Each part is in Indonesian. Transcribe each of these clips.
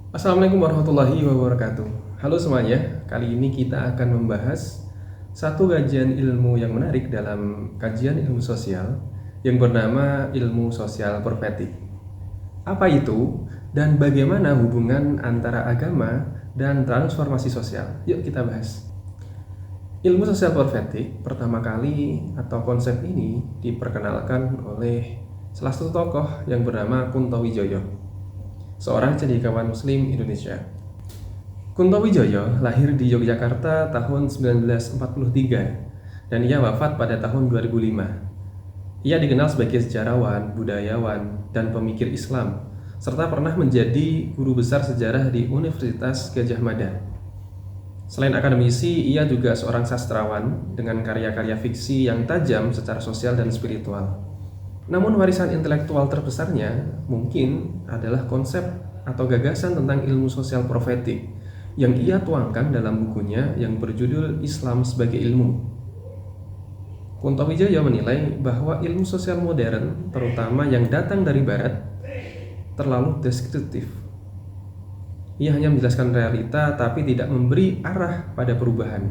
Assalamualaikum warahmatullahi wabarakatuh. Halo semuanya, kali ini kita akan membahas satu kajian ilmu yang menarik dalam kajian ilmu sosial yang bernama ilmu sosial profetik. Apa itu dan bagaimana hubungan antara agama dan transformasi sosial? Yuk kita bahas. Ilmu sosial profetik pertama kali atau konsep ini diperkenalkan oleh salah satu tokoh yang bernama Kunto Wijoyo, seorang cendekiawan Muslim Indonesia. Kunto Wijoyo lahir di Yogyakarta tahun 1943 dan ia wafat pada tahun 2005. Ia dikenal sebagai sejarawan, budayawan, dan pemikir Islam, serta pernah menjadi guru besar sejarah di Universitas Gadjah Mada. Selain akademisi, ia juga seorang sastrawan dengan karya-karya fiksi yang tajam secara sosial dan spiritual. Namun warisan intelektual terbesarnya mungkin adalah konsep atau gagasan tentang ilmu sosial profetik yang ia tuangkan dalam bukunya yang berjudul Islam sebagai Ilmu. Kunto Wijoyo menilai bahwa ilmu sosial modern, terutama yang datang dari barat, terlalu deskriptif. Ia hanya menjelaskan realita tapi tidak memberi arah pada perubahan.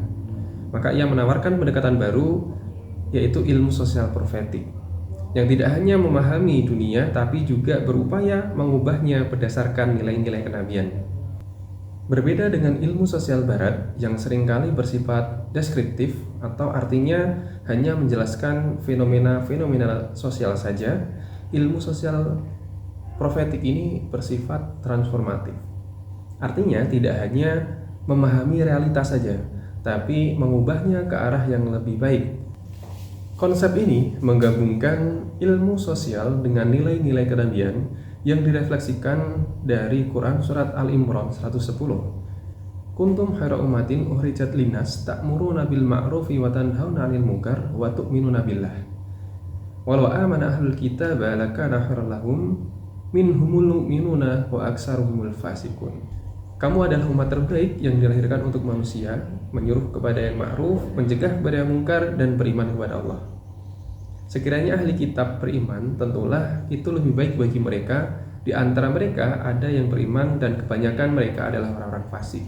Maka ia menawarkan pendekatan baru, yaitu ilmu sosial profetik, yang tidak hanya memahami dunia tapi juga berupaya mengubahnya berdasarkan nilai-nilai kenabian. Berbeda dengan ilmu sosial barat yang seringkali bersifat deskriptif atau artinya hanya menjelaskan fenomena-fenomena sosial saja, ilmu sosial profetik ini bersifat transformatif. Artinya tidak hanya memahami realitas saja, tapi mengubahnya ke arah yang lebih baik. Konsep ini menggabungkan ilmu sosial dengan nilai-nilai kenabian yang direfleksikan dari Quran Surat Al-Imran 110. Kuntum khaira ummatin ukhrijat linnas ta'muruna bil ma'rufi wa tanhauna 'anil munkar wa tu'minuna billah. Walau amana ahlul kitab lakana khairan lahum minhumul mu'minuna wa aksaruhumul fasiqun. Kamu adalah umat terbaik yang dilahirkan untuk manusia, menyuruh kepada yang ma'ruf, mencegah kepada yang mungkar, dan beriman kepada Allah. Sekiranya ahli kitab beriman, tentulah itu lebih baik bagi mereka. Di antara mereka ada yang beriman dan kebanyakan mereka adalah orang-orang fasik.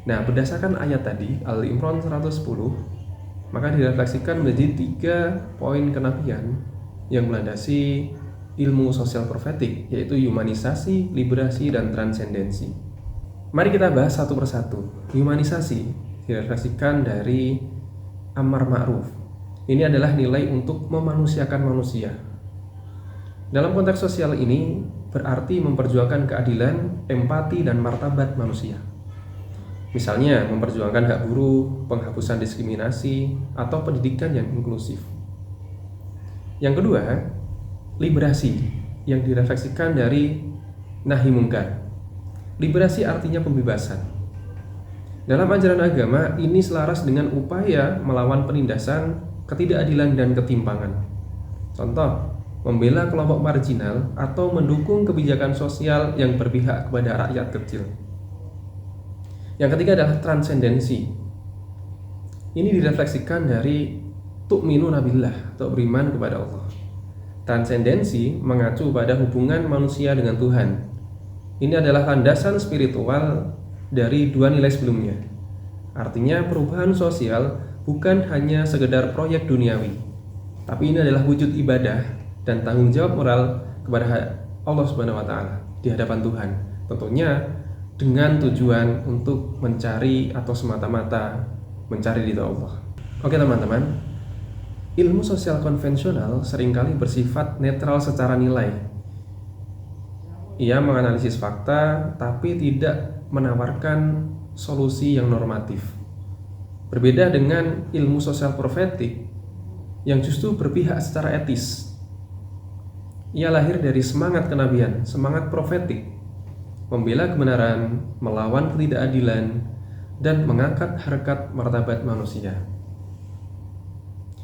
Nah, berdasarkan ayat tadi, Al-Imran 110, maka direfleksikan menjadi 3 poin kenabian yang melandasi ilmu sosial profetik, yaitu humanisasi, liberasi, dan transendensi. Mari kita bahas satu persatu. Humanisasi direfleksikan dari amar ma'ruf. Ini adalah nilai untuk memanusiakan manusia. Dalam konteks sosial ini berarti memperjuangkan keadilan, empati, dan martabat manusia. Misalnya memperjuangkan hak buruh, penghapusan diskriminasi, atau pendidikan yang inklusif. Yang kedua, liberasi yang direfleksikan dari nahi mungkar. Liberasi artinya pembebasan. Dalam ajaran agama, ini selaras dengan upaya melawan penindasan, ketidakadilan, dan ketimpangan. Contoh, membela kelompok marginal atau mendukung kebijakan sosial yang berpihak kepada rakyat kecil. Yang ketiga adalah transendensi. Ini direfleksikan dari tu'minuna billah atau beriman kepada Allah. Transendensi mengacu pada hubungan manusia dengan Tuhan. Ini adalah landasan spiritual dari 2 nilai sebelumnya. Artinya perubahan sosial bukan hanya sekedar proyek duniawi, tapi ini adalah wujud ibadah dan tanggung jawab moral kepada Allah Subhanahu wa taala di hadapan Tuhan. Tentunya dengan tujuan untuk mencari atau semata-mata mencari ridha Allah. Oke teman-teman, ilmu sosial konvensional seringkali bersifat netral secara nilai. Ia menganalisis fakta tapi tidak menawarkan solusi yang normatif. Berbeda dengan ilmu sosial profetik yang justru berpihak secara etis. Ia lahir dari semangat kenabian, semangat profetik, membela kebenaran, melawan ketidakadilan, dan mengangkat harkat martabat manusia.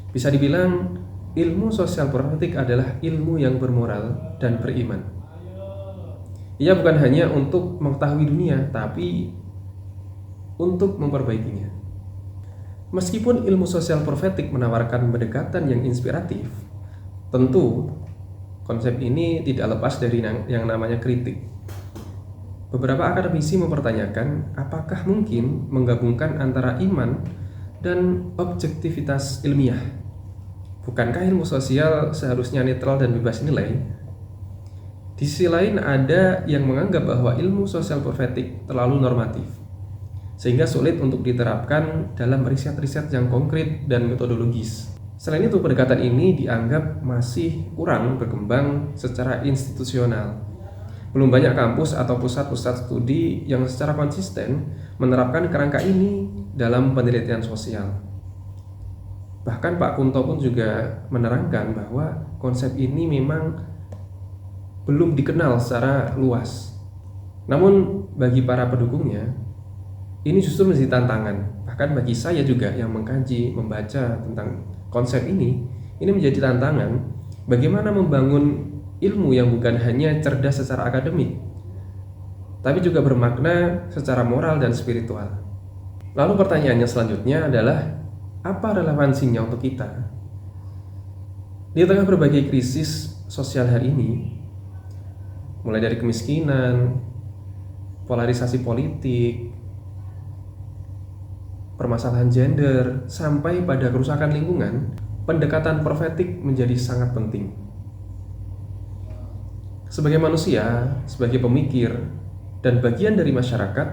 Bisa dibilang ilmu sosial profetik adalah ilmu yang bermoral dan beriman. Ia bukan hanya untuk mengetahui dunia, tapi untuk memperbaikinya. Meskipun ilmu sosial profetik menawarkan pendekatan yang inspiratif, tentu konsep ini tidak lepas dari yang namanya kritik. Beberapa akademisi mempertanyakan apakah mungkin menggabungkan antara iman dan objektivitas ilmiah. Bukankah ilmu sosial seharusnya netral dan bebas nilai? Di sisi lain ada yang menganggap bahwa ilmu sosial profetik terlalu normatif, sehingga sulit untuk diterapkan dalam riset-riset yang konkret dan metodologis. Selain itu, pendekatan ini dianggap masih kurang berkembang secara institusional. Belum banyak kampus atau pusat-pusat studi yang secara konsisten menerapkan kerangka ini dalam penelitian sosial. Bahkan Pak Kunto pun juga menerangkan bahwa konsep ini memang belum dikenal secara luas. Namun bagi para pendukungnya, ini justru menjadi tantangan. Bahkan bagi saya juga yang mengkaji, membaca tentang konsep ini menjadi tantangan bagaimana membangun ilmu yang bukan hanya cerdas secara akademik, tapi juga bermakna secara moral dan spiritual. Lalu pertanyaannya selanjutnya adalah, apa relevansinya untuk kita? Di tengah berbagai krisis sosial hari ini, mulai dari kemiskinan, polarisasi politik, permasalahan gender, sampai pada kerusakan lingkungan, pendekatan profetik menjadi sangat penting. Sebagai manusia, sebagai pemikir, dan bagian dari masyarakat,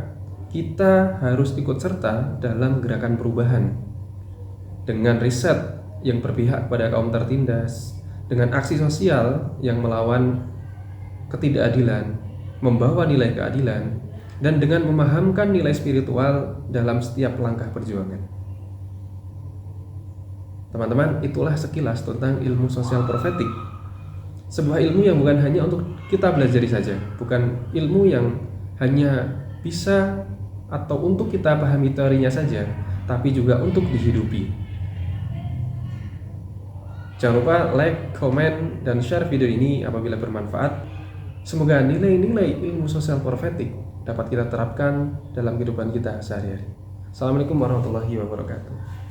kita harus ikut serta dalam gerakan perubahan. Dengan riset yang berpihak pada kaum tertindas, dengan aksi sosial yang melawan ketidakadilan, membawa nilai keadilan, dan dengan memahamkan nilai spiritual dalam setiap langkah perjuangan. Teman-teman, itulah sekilas tentang ilmu sosial profetik. Sebuah ilmu yang bukan hanya untuk kita belajar saja, bukan ilmu yang hanya bisa atau untuk kita pahami teorinya saja, tapi juga untuk dihidupi. Jangan lupa like, komen, dan share video ini apabila bermanfaat. Semoga nilai-nilai ilmu sosial profetik dapat kita terapkan dalam kehidupan kita sehari-hari. Assalamualaikum warahmatullahi wabarakatuh.